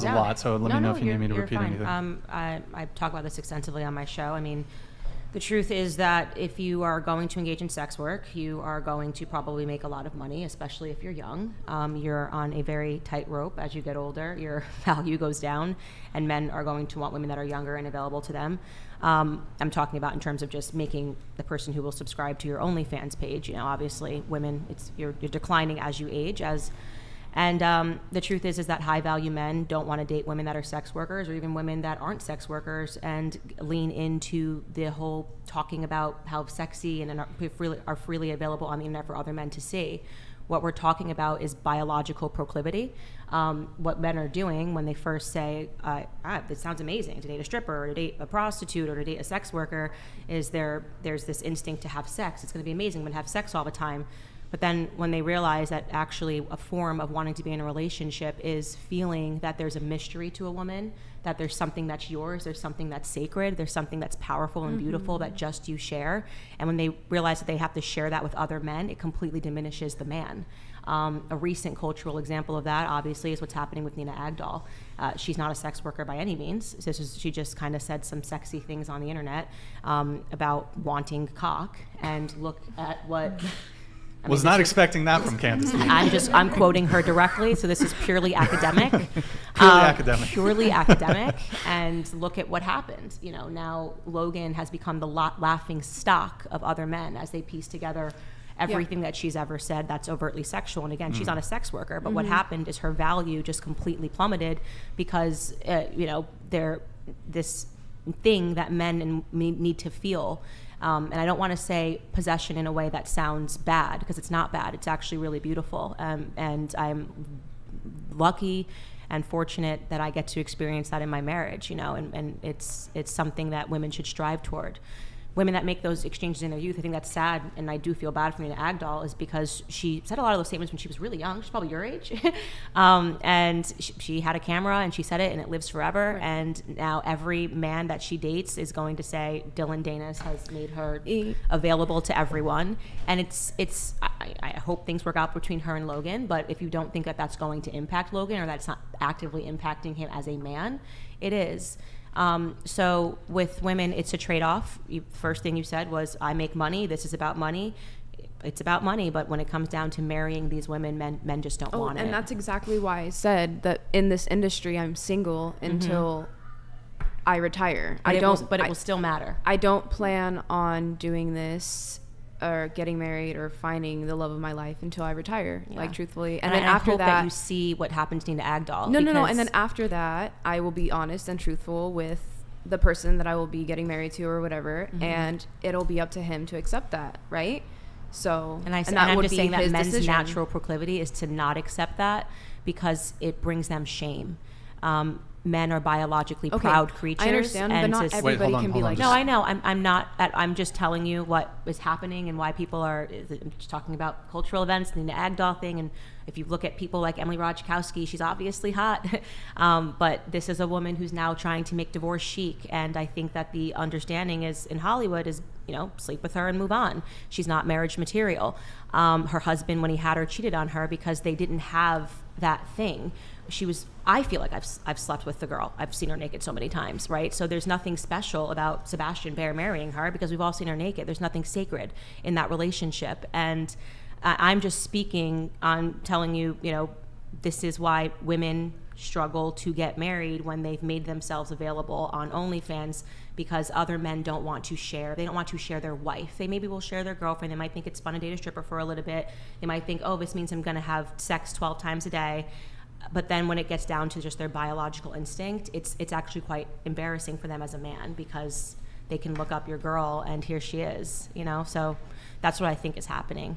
That was a lot, so let me know if you need me to repeat fine. anything. I talk about this extensively on my show. I mean, the truth is that if you are going to engage in sex work, you are going to probably make a lot of money, especially if you're young. You're on a very tight rope. As you get older, your value goes down, and men are going to want women that are younger and available to them. I'm talking about in terms of just making the person who will subscribe to your OnlyFans page. You know, obviously, women, you're declining as you age, and the truth is that high-value men don't want to date women that are sex workers or even women that aren't sex workers and lean into the whole talking about how sexy and are freely available on the internet for other men to see. What we're talking about is biological proclivity. What men are doing when they first say, this sounds amazing, to date a stripper or to date a prostitute or to date a sex worker, is there's this instinct to have sex. It's going to be amazing. I'm going to have sex all the time. But then when they realize that actually a form of wanting to be in a relationship is feeling that there's a mystery to a woman, that there's something that's yours, there's something that's sacred, there's something that's powerful and beautiful that just you share. And when they realize that they have to share that with other men, it completely diminishes the man. A recent cultural example of that, obviously, is what's happening with Nina Agdal. She's not a sex worker by any means. She just kind of said some sexy things on the internet about wanting cock, and look at what... Was not expecting that from Candace. I'm quoting her directly, so this is purely academic. Purely academic, and look at what happened. You know, now Logan has become the laughing stock of other men as they piece together everything that she's ever said that's overtly sexual. And again, she's not a sex worker, but what happened is her value just completely plummeted because, they're this thing that men need to feel. And I don't want to say possession in a way that sounds bad, because it's not bad. It's actually really beautiful. And I'm lucky and fortunate that I get to experience that in my marriage, and it's something that women should strive toward. Women that make those exchanges in their youth, I think that's sad, and I do feel bad for Nina Agdal, is because she said a lot of those statements when she was really young. She's probably your age. And she had a camera, and she said it, and it lives forever. And now every man that she dates is going to say Dylan Danis has made her available to everyone. And I hope things work out between her and Logan, but if you don't think that that's going to impact Logan, or that's not actively impacting him as a man, it is. So with women, it's a trade-off. First thing you said was, I make money. This is about money. It's about money. But when it comes down to marrying these women, men just don't want it. And that's exactly why I said that in this industry, I'm single until I retire. But it will still matter. I don't plan on doing this or getting married or finding the love of my life until I retire, like, truthfully. And then after I hope that you see what happens to Nina Agdal. No. And then after that, I will be honest and truthful with the person that I will be getting married to or whatever, and it'll be up to him to accept that, right? So, I'm just saying that men's natural proclivity is to not accept that, because it brings them shame. Men are biologically proud creatures. I understand, but not everybody can be like that. No, I know. I'm not. I'm just telling you what is happening and why people are. I'm just talking about cultural events, the Agdal thing, and if you look at people like Emily Ratajkowski, she's obviously hot, but this is a woman who's now trying to make divorce chic, and I think that the understanding is in Hollywood is, sleep with her and move on. She's not marriage material. Her husband, when he had her, cheated on her because they didn't have that thing. I feel like I've slept with the girl. I've seen her naked so many times, right? So there's nothing special about Sebastian Baer marrying her, because we've all seen her naked. There's nothing sacred in that relationship. And I'm just speaking on telling you, this is why women struggle to get married when they've made themselves available on OnlyFans, because other men don't want to share. They don't want to share their wife. They maybe will share their girlfriend. They might think it's fun to date a stripper for a little bit. They might think, oh, this means I'm going to have sex 12 times a day. But then when it gets down to just their biological instinct, it's actually quite embarrassing for them as a man, because they can look up your girl and here she is, So that's what I think is happening.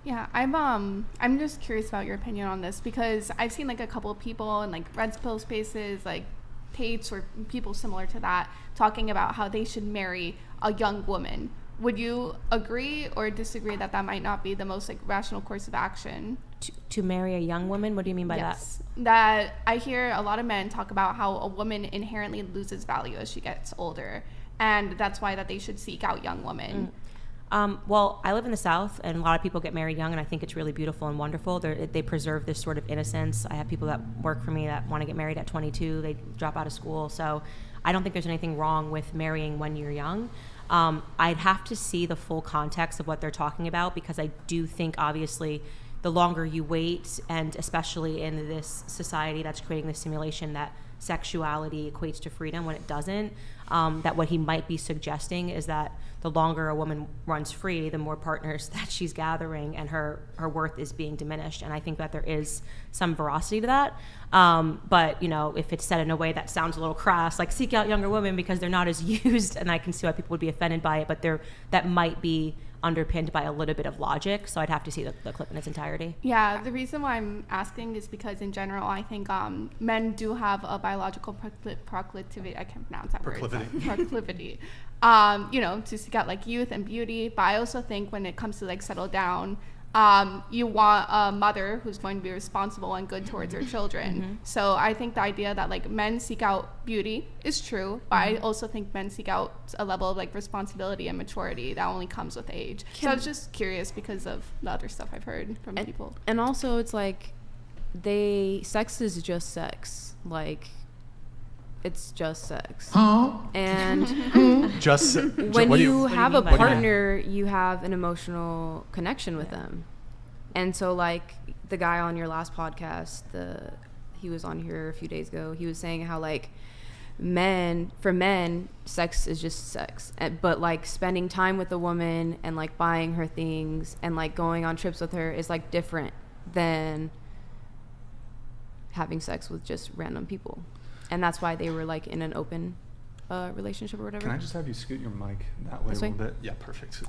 Yeah, I'm just curious about your opinion on this, because I've seen like a couple of people in like Red Pill spaces, like Pates or people similar to that, talking about how they should marry a young woman. Would you agree or disagree that might not be the most like rational course of action? To marry a young woman? What do you mean by that? That I hear a lot of men talk about how a woman inherently loses value as she gets older, and that's why that they should seek out young women. Well, I live in the South, and a lot of people get married young, and I think it's really beautiful and wonderful. They preserve this sort of innocence. I have people that work for me that want to get married at 22. They drop out of school. So I don't think there's anything wrong with marrying when you're young. I'd have to see the full context of what they're talking about, because I do think, obviously, the longer you wait, and especially in this society that's creating this simulation that sexuality equates to freedom when it doesn't, that what he might be suggesting is that the longer a woman runs free, the more partners that she's gathering, and her worth is being diminished. And I think that there is some veracity to that. But, you know, if it's said in a way that sounds a little crass, like seek out younger women because they're not as used, and I can see why people would be offended by it, but that might be underpinned by a little bit of logic. So I'd have to see the clip in its entirety. Yeah, the reason why I'm asking is because in general, I think men do have a biological proclivity. I can't pronounce that Proclivity. word. Proclivity. You know, to seek out like youth and beauty. But I also think when it comes to like settle down, you want a mother who's going to be responsible and good towards her children. Mm-hmm. So I think the idea that like men seek out beauty is true, but I also think men seek out a level of like responsibility and maturity that only comes with age. So I was just curious because of the other stuff I've heard from people. And also it's like sex is just sex. Like, it's just sex. And when you have a partner, you have an emotional connection with them. And so like the guy on your last podcast, he was on here a few days ago, he was saying how like for men, sex is just sex. But like spending time with a woman and like buying her things and like going on trips with her is like different than having sex with just random people. And that's why they were like in an open relationship or whatever. Can I just have you scoot your mic that way a little bit? Yeah, perfect.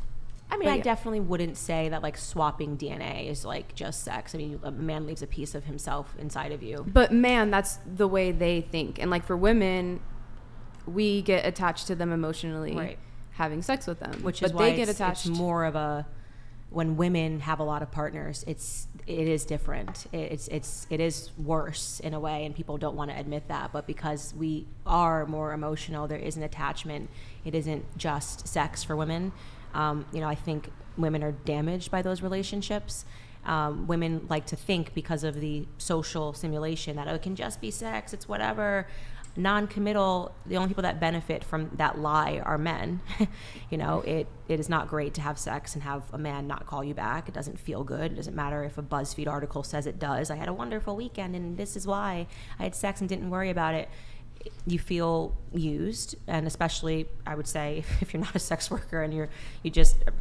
I mean, I definitely wouldn't say that like swapping DNA is like just sex. I mean, a man leaves a piece of himself inside of you. But man, that's the way they think. And like for women, we get attached to them emotionally, having sex with them. Which is why they get attached. It's more of a, when women have a lot of partners, it is different. It is worse in a way, and people don't want to admit that. But because we are more emotional, there is an attachment. It isn't just sex for women. You know, I think women are damaged by those relationships. Women like to think, because of the social simulation, that it can just be sex, it's whatever. Non-committal, the only people that benefit from that lie are men. You know, it is not great to have sex and have a man not call you back. It doesn't feel good. It doesn't matter if a BuzzFeed article says it does. I had a wonderful weekend and this is why I had sex and didn't worry about it. You feel used, and especially I would say if you're not a sex worker and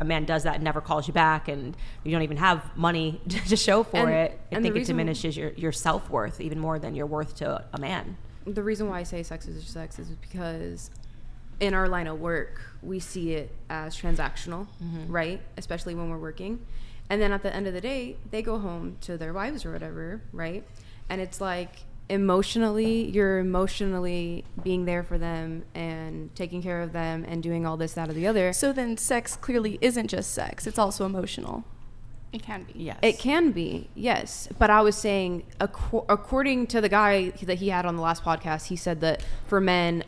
a man does that and never calls you back, and you don't even have money to show for it, I think it diminishes your self-worth even more than your worth to a man. The reason why I say sex is just sex is because in our line of work, we see it as transactional, right? Especially when we're working. And then at the end of the day, they go home to their wives or whatever, right? And it's like you're emotionally being there for them and taking care of them and doing all this, that, or the other. So then sex clearly isn't just sex. It's also emotional. It can be. Yes. It can be, yes. But I was saying, according to the guy that he had on the last podcast, he said that for men,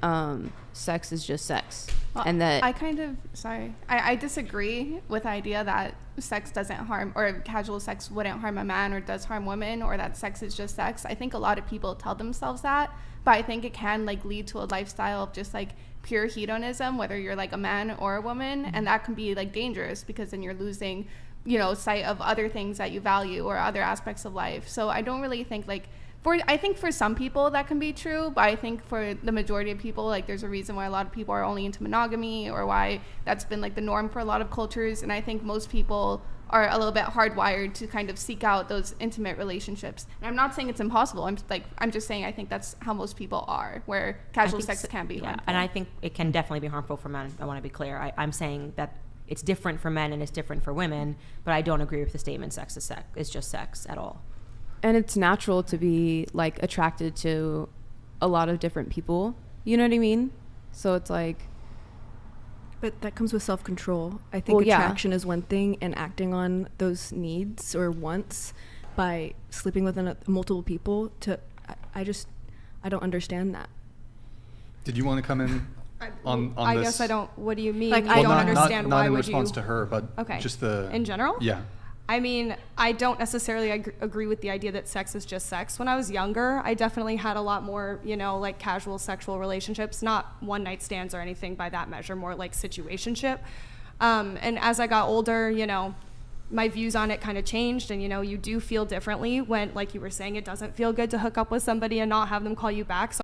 sex is just sex. Well, and that I disagree with the idea that sex doesn't harm, or casual sex wouldn't harm a man or does harm women, or that sex is just sex. I think a lot of people tell themselves that, but I think it can like lead to a lifestyle of just like pure hedonism, whether you're like a man or a woman, and that can be like dangerous because then you're losing, you know, sight of other things that you value or other aspects of life. So I don't really think like I think for some people that can be true, but I think for the majority of people, like there's a reason why a lot of people are only into monogamy, or why that's been like the norm for a lot of cultures. And I think most people are a little bit hardwired to kind of seek out those intimate relationships. And I'm not saying it's impossible. I'm just saying I think that's how most people are, where casual sex can be harmful. And I think it can definitely be harmful for men. I want to be clear. I'm saying that it's different for men and it's different for women, but I don't agree with the statement sex is sex. It's just sex at all. And it's natural to be like attracted to a lot of different people. You know what I mean? So it's like, but that comes with self-control. I think attraction is one thing, and acting on those needs or wants by sleeping with multiple people I don't understand that. Did you want to come in? on I this. guess I don't. What do you mean? Like, I don't not, understand not why in would response you. to her, but Okay. just the In general? Yeah. I mean, I don't necessarily agree with the idea that sex is just sex. When I was younger, I definitely had a lot more, like casual sexual relationships, not one night stands or anything by that measure, more like situationship. And as I got older, my views on it kind of changed, and you do feel differently when, like you were saying, it doesn't feel good to hook up with somebody and not have them call you back. So